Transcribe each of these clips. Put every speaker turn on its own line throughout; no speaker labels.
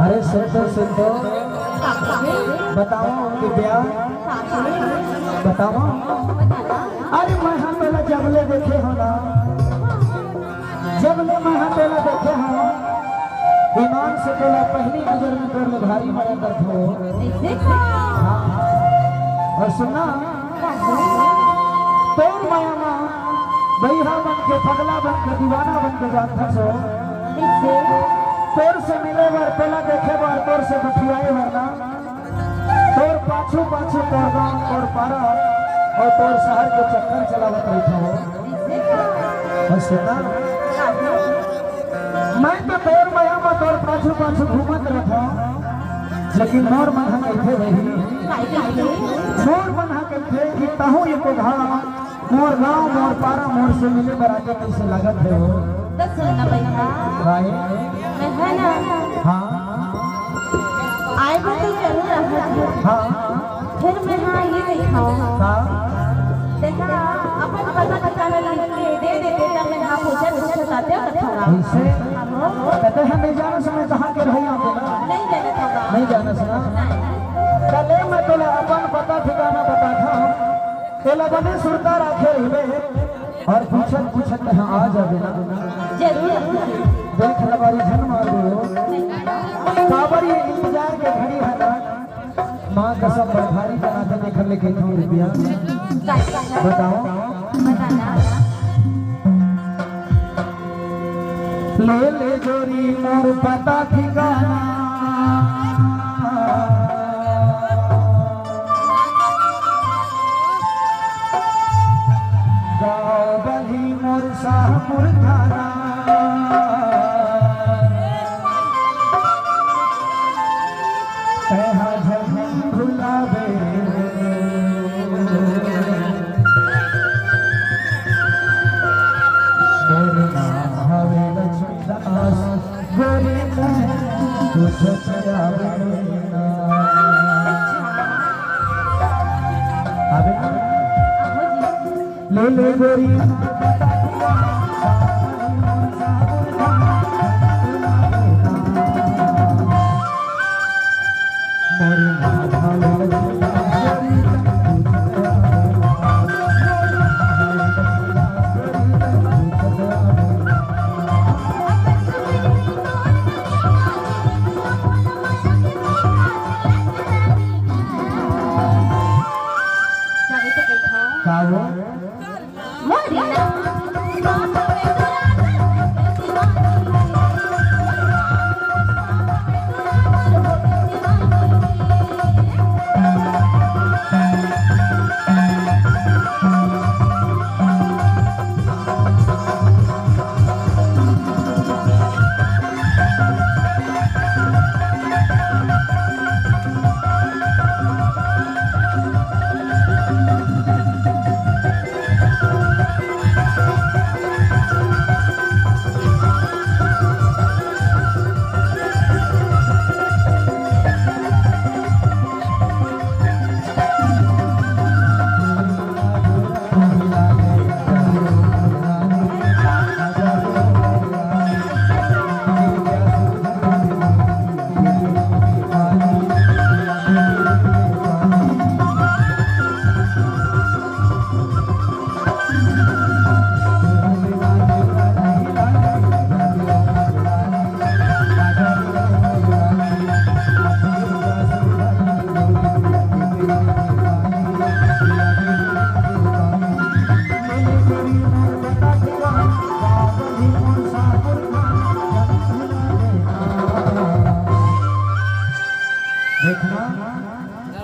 अरे सुन तो बताओ कि ब्याह बताओ। अरे मैं हाँ पहला जबले देखे हो ना, जबले मैं हाँ पहला देखे हो ईमान से पहला पहली नजर में कर ले भारी बड़ा दर्द हो। और सुनना तोर माया माँ भैया बन के पगला बन के दीवाना बन के जाता सो तोर से मिले बार पहला देखे बार तोर से बठुआए वरना तोर पाछू पाछू तोर गाँव तोर पारा और तोर शहर के चक्कर चलावत रही हो। सुना मैं तो तोर माया में तोर पाछू पाछू घूमत रहा, लेकिन मोर मन कैसे रही मोर मन कैसे कि तहु ये को घाव मोर गाँव मोर पारा मोर से मिले बराबर कैसे लागत है वो।
सुनना भैया है ना।
हाँ
आए तो जरूर रहा।
हाँ
फिर मैं हाँ ये देखा
हाँ
देखा अपन पता बताने लगे दे बेटा मैं हाँ पूछे पूछे साथे कथा
इसे कहते हैं नहीं जाना समय कहाँ के रही आप
नहीं जाने था
नहीं जाना सुना कल मैं तो अपन पता ठिकाना बताता हूँ तेला बने सुरता रखे हुए और पूछत हाँ आ जावे ना
जरूर
देख लबारी झन मार दो काबर ये इंतजार के घड़ी है ना माँ कसम भारी बनाते देखने लेके रुपया बताओ ले ले जोरी मोर पता ठिकाना गाँव बली मोर शाहपुर थाना भुलावे हवे लक्ष्मीदास गोरी ले ले गोरी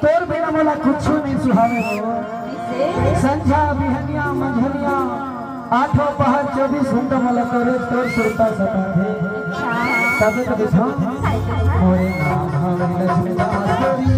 तोर बिना मोला कुछ नहीं सुहावे संझा बिहनिया मंझनिया आठों पहर 24 घंटा मोला तोरे तोर सुरता सता थे तब तो दिखा मोरे नाम हमारी लक्ष्मीदास गोरी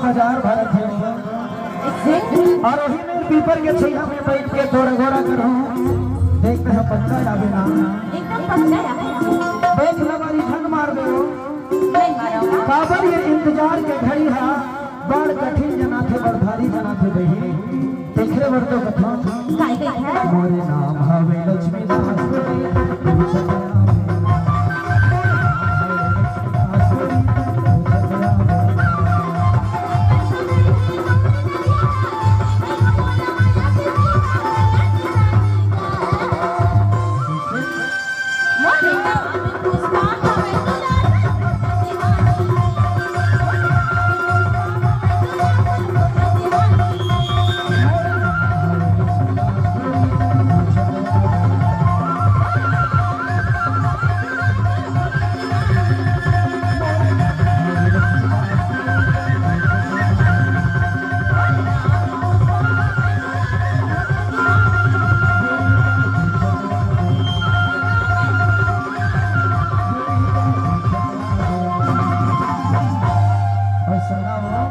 बाजार भरत है और वही में पीपर के छैया में बैठ के थोड़ा घोड़ा करूं देखते हैं पक्का आवे ना
एकदम पक्का है
देख लबारी ठन मार दो
नहीं मारोगा
काबर ये इंतजार के घड़ी है बड़ कठिन जना थे बड़ भारी जना थे बही देखे बर तो कथा
काय काय है
मोरे नाम हवे लक्ष्मी